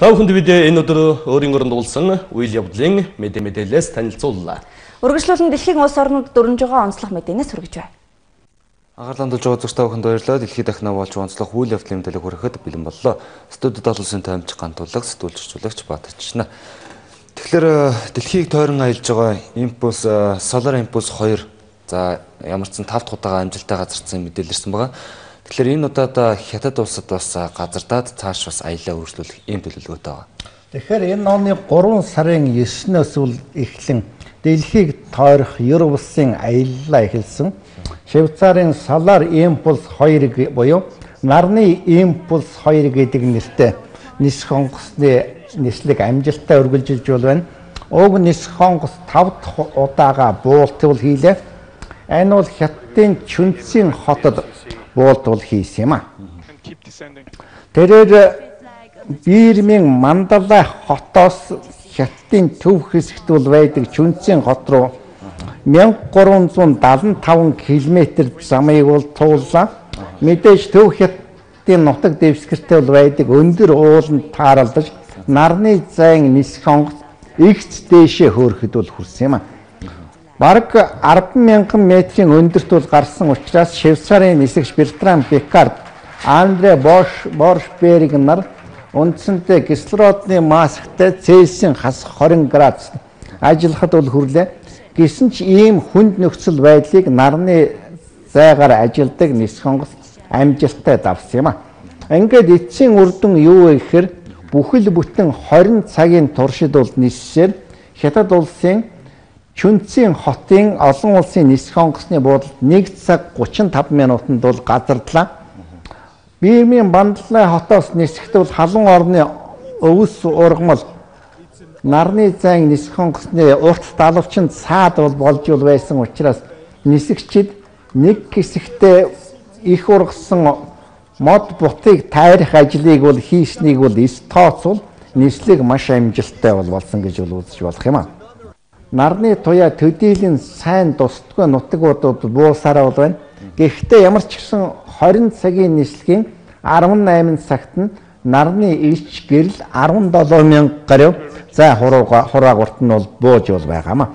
Та бүхэнд бид энэ өдөр өөрийн оронд уулсан үйл явдлын мэдээлэлээс танилцууллаа. Үргэлжлүүлэн дэлхийн улс орнууд дөрнж байгаа онцлог мэдээнээс хүргэж байна. Агарланд болж байгаа зүгт та бүхэнд баярлалаа. Дэлхийд дахнаа болж онцлог үйл явдлын мэдээлэл хүрэхэд бэлэн боллоо. Студид олонсын таймч гантуулаг сэтгүүлчжүүлэгч Баатарчна. Тэгэхээр дэлхийг тойрон аялж байгаа импульс Solar Impulse 2 за ямар ч 5 дахь удаага амжилттай газардсан мэдээлэлсэн байгаа. Тэгэхээр энэ удаад хятад улсад бас газардаад цааш бас аялаа үргэлжлүүлэх ийм төлөвлөгөөтэй байгаа. Тэгэхээр энэ оны 3 сарын 9-өөс эхлэн дэлхийг тойрох Европ улсын аяллаа эхэлсэн. Швейцарын Solar Impulse 2 буюу нарны импульс 2 гэдэг нэртэй нисэх онгоцны нислэг амжилттай үргэлжилж байна. Уг нисэх онгоц 5 дахь удаага буултвал хийлээ. Энэ бол хятадын Чүнцийн хотод буултвал хийсэн юм а. Тэрээр Бирмийн Мандалай хотоос хятадын төв хэсэгт байдаг Чүнцийн хот руу 1375 км замыг бол тууллаа. Мэдээж төв хятадын нутаг дэвсгэртэй байдаг өндөр ууланд тааралдаж нарны зайн нисэх онгоц игц дээшээ хөөрөхөд бол хүрсэн юм а. Бараг 10,000 метрийн өндөрт гарсан учраас Швейцарын нисгч Бертран Пикард, Андре Боршберг нар үндсэндээ кислородны масктай Цельсийн хас 20 градус ажиллахад бол хүрлээ. Гэсэн ч ийм хүнд нөхцөл байдлыг нарны зайгаар ажилдаг нисэх онгоц амжилттай давсан юм а. Ингээд эцсийн үр дүн юу вэ гэхээр бүхэл бүтэн 20 цагийн туршид бол ниссээр хятад улсын Чүнцийн хотын олон улсын нисэх онгоцны буудалд 1 цаг 35 минутанд бол газардлаа. Бирмийн Мандалай хотоос нисэхэд бол халуун орны өвс ургамал нарны зайн нисэх онгоцны урт далавчин цаад болж байсан учраас нисэгчид нэг хэсэгтээ их ургасан мод бутыг тайрах ажлыг бол хийснийг бол тооцвол нислэг маш амжилттай болсон гэж үзэж болох юм а. Нарны туяа төдийлөн сайн тусдгүй нутагуудад буусаараа байна. Гэхдээ ямар ч гэсэн 20 цагийн нислэгийн 18 цагт нь нарны элч гэрэл 17,000 гаруй зай хураагурт нь бол бууж байгаамаа.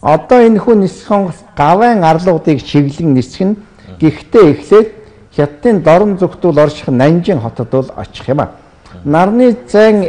Одоо энэ хүн нисэх онгоц гавайн арлуудыг чиглэн нисэх нь гэхдээ эхлээд хятадын дорн зүгтүүл орших Нанжин хотод бол очих юм а. Нарны зайн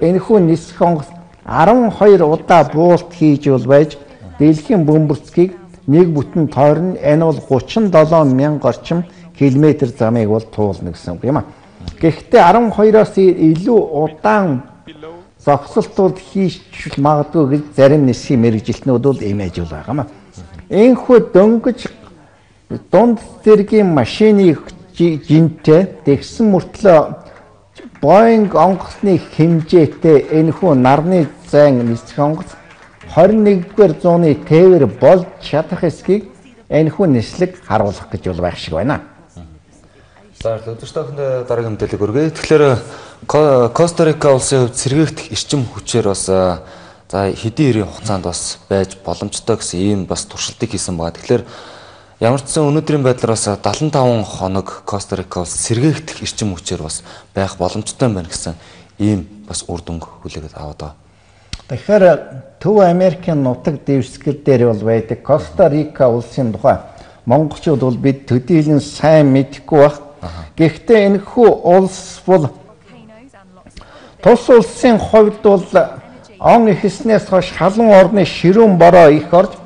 энэ хүн нисэх онгоц 12 удаа буулт хийж байж дэлхийн бөмбөрцгийг нэг бүтэн тойрно. Энэ бол 37,000 орчим километр замыг бол туулна гэсэн үг юм а. Гэхдээ 12-оос илүү удаан зогсолтууд хийж магадгүй гэж зарим нисхийн мэрэгжилтнүүд бол имэж байгаа юм а. Энэхүү дөнгөж дунд зэргийн машиныг жинтэй тэгсэн мөртлөө Боинг онгоцны хэмжээтэй энэхүү нарны зайн нисэх онгоц 21-р зууны тээвэр болж чадах эсхийг энэхүү нислэг харуулах гэж байх шиг байна. За өдөртөөхөнд дараагийн мэдээлэл өргөе. Тэгэхээр Коста-Рика улсын хувьд сэргээгдэх эрчим хүчээр бас за хэдийн 90 хугацаанд бас байж боломжтой гэсэн ийм бас туршилтыг хийсэн байгаа. Тэгэхээр ямар ч сан өнөөдрийн байдлаар бас 75 хоног Коста-Рика улс сэргээгдэх эрчим хүчээр бас байх боломжтой байна гэсэн ийм бас үр дүнг хүлээгээд аваад байгаа. Тэгэхээр Төв Америкийн нутаг дэвсгэр дээр бол байдаг Коста-Рика улсын тухай монголчууд бол бид төдийлөн сайн мэдэхгүй байх. Гэхдээ энэхүү улс бол тус улсын хувьд бол он эхэлснээс хойш халуун орны ширүүн бороо их орж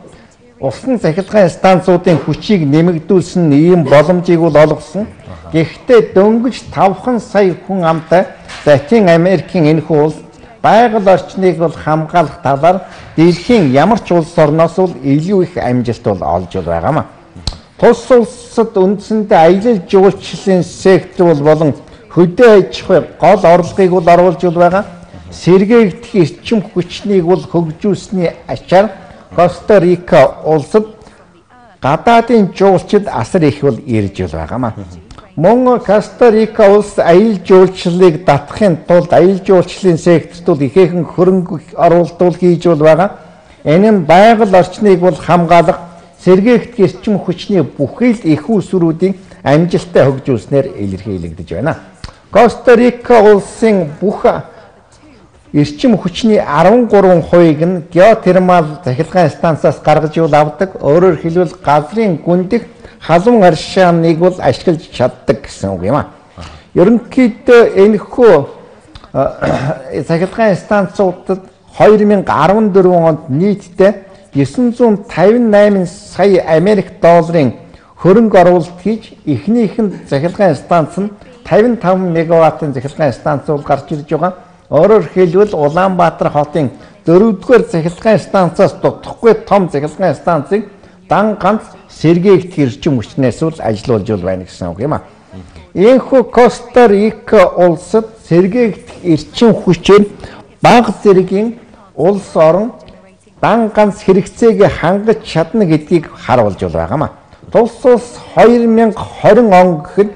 усан цахилгаан станцуудын хүчийг нэмэгдүүлсэн ийм боломжийг бол олгосон. Гэхдээ дөнгөж 5 сая хүн амтай Латин Америкийн энэхүү улс байгаль орчныг бол хамгаалах талаар дэлхийн ямар ч улс орноос бол илүү их амжилт бол олж байгаамаа. Тус улсад үндсэндээ аялал жуулчлалын сектор болон хөдөө аж ахуй гол орлогыг бол оруулж байгаа. Сэргээгдэх эрчим хүчнийг бол хөгжүүлсэний ачаар Коста-Рика улсад гадаадын жуулчид асар их бол ирж байгаамаа. Мөн Коста-Рика улс аялал жуулчлалыг татахын тулд аялал жуулчлалын секторт ихээхэн хөрөнгө оруулалт хийж байгаа. Энэ нь байгаль орчныг бол хамгаалах сэргээгдэх эрчим хүчний бүхэл их усруудын амжилттай хөгжүүлснээр илэрхийлэгдэж байна. Коста-Рика улсын бүх эрчим хүчний 13%-ыг нь геотермал цахилгаан станцаас гаргаж авдаг. Өөрөөр хэлбэл газрын гүндэх халуун аршааныг бол ашиглаж чаддаг гэсэн үг юм а. Ерөнхийдөө энэхүү цахилгаан станцуудад 2014 онд нийтдээ 958 сая Америк долларын хөрөнгө оруулалт хийж эхнийх нь цахилгаан станц нь 55 мегаваттын цахилгаан станц бол гарч ирж байгаа. Өөрөөр хэлбэл Улаанбаатар хотын 4-р цахилгаан станцаас дутхгүй том цахилгаан станцыг дан ганц сэргээгдэх эрчим хүчнээс бол ажиллуулж байна гэсэн үг юм а. Ийхүү Коста Рика улсад сэргээгдэх эрчим хүчээр бага зэргийн улс орон дан ганц хэрэгцээг хангаж чадна гэдгийг харуулж байгаа юм а. Тус улс 2020 он гэхэд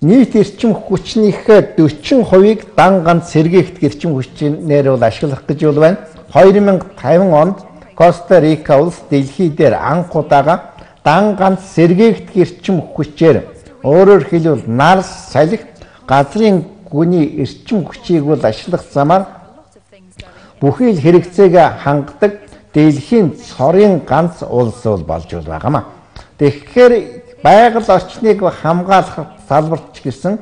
нийт эрчим хүчнийхээ 40%-ийг дан ганц сэргээгдэх эрчим хүчнээр бол ашиглах гэж байна. 2050 онд Коста Рика улс дэлхий дээр анх удаага дан ганц сэргээгдэх эрчим хүчээр өөрөөр хэлбэл нар салхи газрын гүний эрчим хүчийг бол ашиглах замаар бүхий л хэрэгцээг хангадаг дэлхийн цорын ганц улс бол болж байгаа юм а. Тэгэхээр байгаль орчныг хамгаалах салбарт гэсэн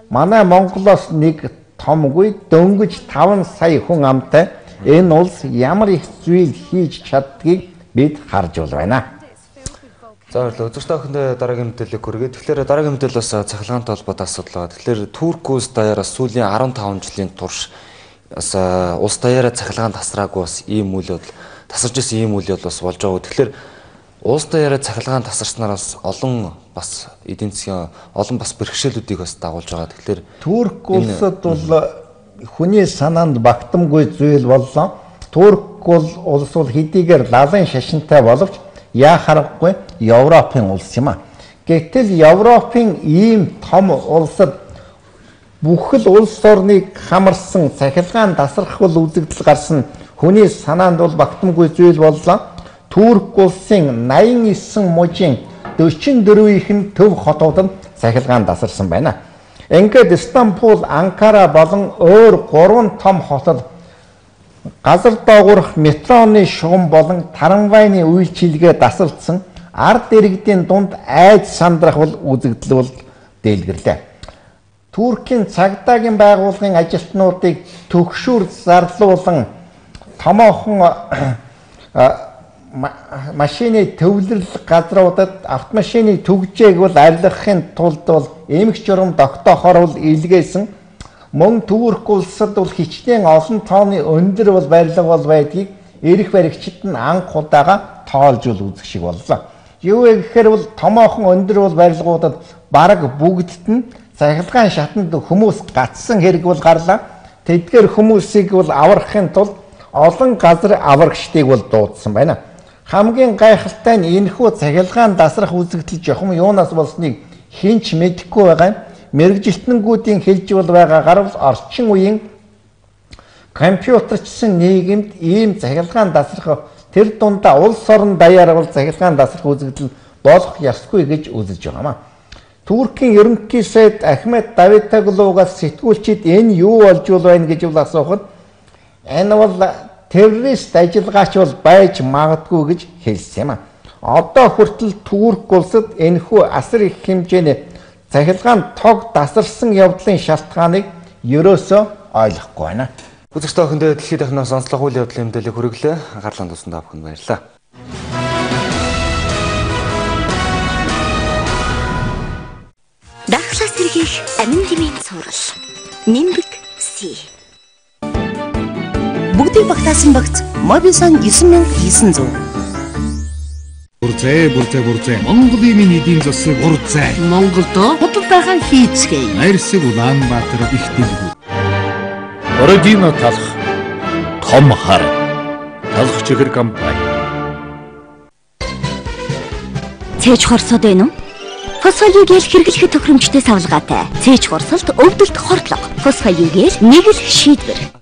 манай Монголоос нэг томгүй дөнгөж 5 сая хүн амтай энэ улс ямар их зүйл хийж чаддгийг бид харж байна. За баярлалаа. Үзэгч та бүхэнд дараагийн мэдээлэл хүргэе. Тэгэхээр дараагийн мэдээлэл бас цахилгаантай холбоотой асуудал. Тэгэхээр Турк улс даяараас сүүлийн 15 жилийн турш бас улс даяараа цахилгаан тасраагүй бас ийм үйл явдал тасарч исэн ийм үйл явдал бас болж байгаа. Тэгэхээр улс даяараа цахилгаан тасарснаар бас олон бас эдийн засгийн олон бас бэрхшээлүүдийг бас дагуулж байгаа. Тэгэхээр Турк улсад бол хүний санаанд багтамгүй зүйл боллоо. Турк улс бол хэдийгээр лалын шашинтай боловч яа харахгүй Европын улс юм а. Гэтэл Европын ийм том улсад бүхэл улс орныг хамарсан цахилгаан тасрахвал үзэгдэл гарсан хүний санаанд бол багтамгүй зүйл боллоо. Турк улсын 89 мужийн 44-ийнх нь төв хотуудад цахилгаан тасарсан байна. Ингээд Стамбул, Анкара болон өөр 3 том хотод газар доогоорх метроны шугам болон трамвайны үйлчилгээ дасалдсан ард иргэдийн дунд айд сандрах бол үзэгдэл бол дэлгэрлээ. Туркийн цагдаагийн байгууллагын ажилтнуудыг төгшүүр зарлуулан томоохон машины төвлөрөл газруудад автомашины түгжээг бол арилгахын тулд бол эмх журам тогтоохоор бол илгээсэн. Мөн Турк улсад бол хичнээн олон тооны өндөр бол барилга бол байдгийг эрх баригчид нь анх удаага тоолж үзэх шиг боллоо. Юу вэ гэхээр бол томоохон өндөр бол барилгуудад бараг бүгдд нь цахилгаан шатанд хүмүүс гацсан хэрэг бол гарлаа. Тэдгээр хүмүүсийг бол аврахын тулд олон газар аврагчдыг бол дуудсан байна. Хамгийн гайхалтай нь энэхүү цахилгаан дасрах үзэгдэл жохом юунаас болсныг хинч мэдэхгүй байгаа юм. Мэргэжилтнүүд хэлж бол байгаагаар бол орчин үеийн компьютерчсан нийгэмд ийм цахилгаан дасрах тэр дундаа улс орон даяараа бол цахилгаан дасрах үзэгдэл болох ёсгүй гэж үзэж байгаа юм а. Туркийн ерөнхий сайд Ахмед Давутоглугаас сэтгүүлчид энэ юу болж байна гэж бол асуухад энэ бол террорист ажиллагаач бол байж магадгүй гэж хэлсэн юм а. Одоо хүртэл Турк улсад энэхүү асар их хэмжээний цахилгаан тог дасарсан явдлын шалтгааныг ерөөсөө ойлгохгүй байна. Үзэгч та бүхэнд дэлхийд дахнаас онцлог үйл явдлын мэдээлэл хүргэлээ. Анхаарлаа туссан та бүхэнд баярлалаа. Дахлаас тэрхийх амин дэмийн цуврал. Нимбэг Си. Бүгдийг багтаасан багц Мобисон 9900. Бүрзээ Монголын минь эдийн засаг бүрзээ. Монголд худалдаахан хийцгээе. Найрсаг Улаанбаатар их дэлгүүр. Бородино талх том хар талх чихэр компани. Цээж хорсоод байна уу? Фосфолиугэл хэрэглэхэд тохиромжтой савлгаатай. Цээж хорсолт өвдөлт хортлого. Фосфолиугэл нэг л шийдвэр.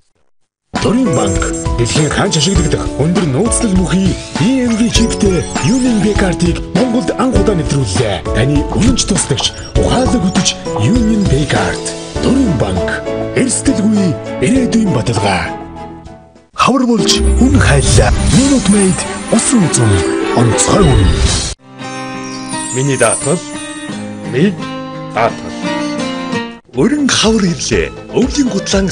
Торин банк дэлхийн хаанч ашиглагдах өндөр нууцлал мөхий EMV чиптэй Union Pay картыг Монголд анх удаа нэвтрүүллээ. Таны үнэнч туслагч ухаалаг хөтөж Union Pay карт. Торин банк эрсдэлгүй ирээдүйн баталгаа. Хавар болж үн хайлаа. Minute Maid усан зам онцгой үн. Миний даатгал. Ми даатгал. Өрн хавар ирлээ. Өвлийн гутлаан